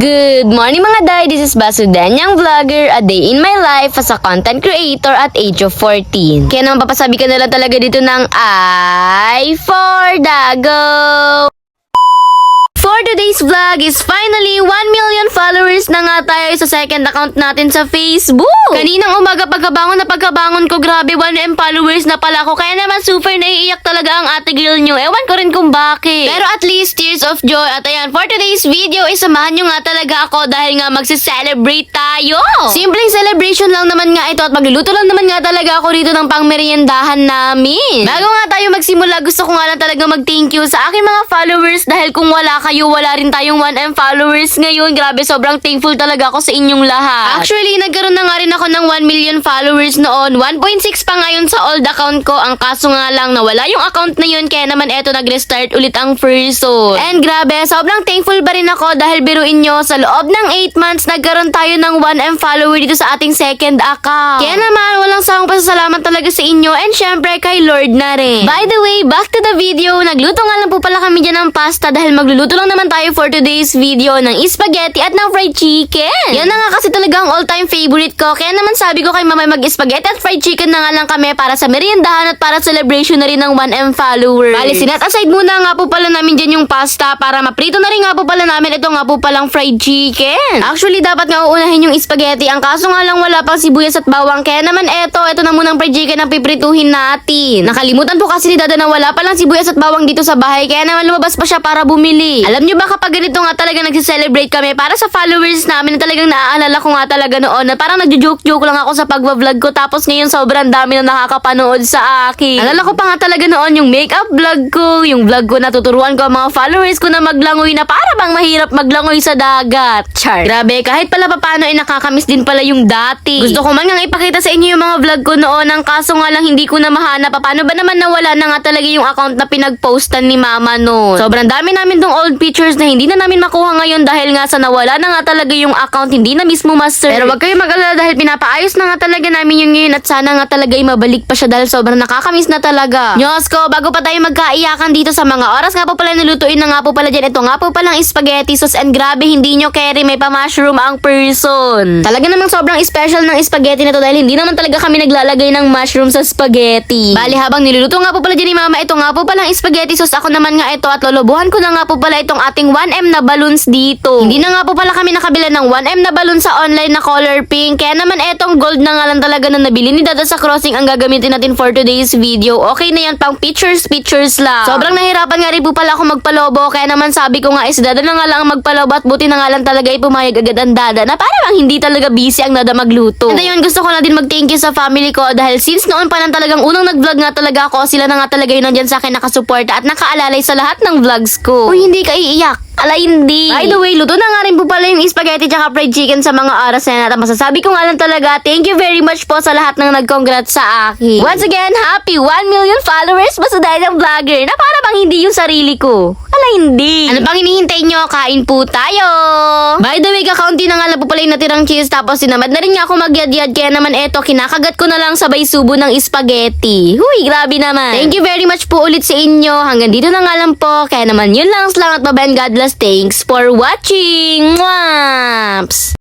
Good morning mga day, this is Basudanyang Vlogger, a day in my life as a content creator at age of 14. Kaya naman papasabi ka na lang talaga dito ng I for Dago! For today's vlog is finally 1 million followers na nga tayo sa second account natin sa Facebook. Kaninang umaga pagkabangon ko, grabe 1M followers na pala ako. Kaya naman super naiiyak talaga ang ate girl nyo. Ewan ko rin kung bakit. Pero at least tears of joy. At ayan, for today's video is samahan nyo nga talaga ako dahil nga magsi-celebrate tayo. Simpleng celebration lang naman nga ito at magluluto lang naman nga talaga ako rito ng pangmeriendahan namin. Bago nga tayo magsimula, gusto ko nga lang talaga mag-thank you sa aking mga followers dahil kung wala kayo, wala rin tayong 1M followers ngayon. Grabe, sobrang thankful talaga ako sa inyong lahat. Actually, nagkaroon na nga rin ako ng 1 million followers noon. 1.6 pa ngayon sa old account ko. Ang kaso nga lang, nawala yung account na yun. Kaya naman eto, nag-restart ulit ang person. And grabe, sobrang thankful ba rin ako dahil biruin nyo, sa loob ng 8 months, nagkaroon tayo ng 1M follower dito sa ating second account. Kaya naman, walang sawang pasasalamat talaga sa inyo and syempre kay Lord na rin. By the way, back to the video. Nagluto nga lang po pala kami dyan ng pasta dahil magluluto lang naman tayo for today's video ng spaghetti at ng fried chicken. Yan na nga kasi talaga ang all-time favorite ko. Kaya naman sabi ko kay mama mag-spaghetti at fried chicken na nga lang kami para sa meriendahan at para celebration na rin ng 1M followers. Bali, sinet aside muna nga po pala namin dyan yung pasta para maprito na rin nga po pala namin ito nga po palang fried chicken. Actually, dapat nga uunahin yung spaghetti. Ang kaso nga lang wala pang sibuyas at bawang. Kaya naman eto na munang fried chicken ang piprituhin natin. Nakalimutan po kasi ni Dada na wala palang sibuyas at bawang dito sa bahay. Kaya naman lumabas pa siya para bumili. Alam nyo ba kapag ganito nga talaga nagsi-celebrate kami para sa followers namin na talagang naaalala ko nga talaga noon na parang nagjo-joke-joke lang ako sa pagwa-vlog ko tapos ngayon sobrang dami na nakakapanood sa akin. Alala ko pa nga talaga noon yung makeup vlog ko, yung vlog ko na tuturuan ko ang mga followers ko na maglangoy na para bang mahirap maglangoy sa dagat. Char. Grabe, kahit pala paano ay nakakamiss din pala yung dati. Gusto ko man nga ipakita sa inyo yung mga vlog ko noon, ang kaso nga lang hindi ko na mahanap. Paano ba naman nawala na nga talaga yung account na pinag-postan ni mama noon? Sobrang dami namin tong old pictures na hindi na namin makuha ngayon dahil nga sa nawala na nga talaga yung account, hindi na mismo master. Pero wag kayo mag-alala dahil pinapaayos na nga talaga namin yun ngayon at sana nga talaga ay mabalik pa siya dahil sobrang nakakamiss na talaga. Diyos ko, bago pa tayo magkaiyakan dito sa mga oras nga po pala nilutuin na nga po pala dyan. Ito nga po palang spaghetti sauce and grabe hindi nyo carry, may pa-mushroom ang person. Talaga namang sobrang special ng spaghetti na to dahil hindi naman talaga kami naglalagay ng mushroom sa spaghetti. Bali habang niluluto nga po pala dyan ni mama, ito nga po palang spaghetti sauce. Ako naman nga ito at lolobuhan ko na nga po pala itong ating 1M na balloons dito. Hindi na nga po pala kami nakabila ng 1M na balloon sa online na color pink. Kaya naman etong gold na nga lang talaga na nabili ni Dada sa crossing ang gagamitin natin for today's video. Okay na yan, pang pictures lang. Sobrang nahirapan nga rin po pala ako magpalobo. Kaya naman sabi ko nga is Dada na nga lang ang magpalobo at buti na nga lang talaga pumayag agad ang Dada na para bang hindi talaga busy ang Dada magluto. And ayun, gusto ko na din mag-thank you sa family ko dahil since noon pa lang talagang unang nag-vlog nga talaga ako, sila na nga talaga yun nandyan sa akin nakasuporta at nakaalalay sa lahat ng vlogs ko. Uy, hindi ka iiyak. Ala, hindi. By the way, luto na nga rin po pala yung spaghetti tsaka fried chicken sa mga oras na natin. Masasabi ko nga lang talaga, thank you very much po sa lahat ng nag-congrats sa akin. Once again, happy 1 million followers Basudanyang Vlogger na para bang hindi yung sarili ko. Ala, hindi. Ano pang hinihintay nyo? Kain po tayo. By the way, kakaunti na nga lang po pala yung natirang cheese tapos sinamad na rin nga ako magyad-yad kaya naman eto, kinakagat ko na lang sabay subo ng spaghetti. Huy, grabe naman. Thank you very much po ulit sa inyo. Hanggang dito na nga lang po. Kaya naman yun lang. Salamat, bye-bye and God bless. Thanks for watching. Mwaps!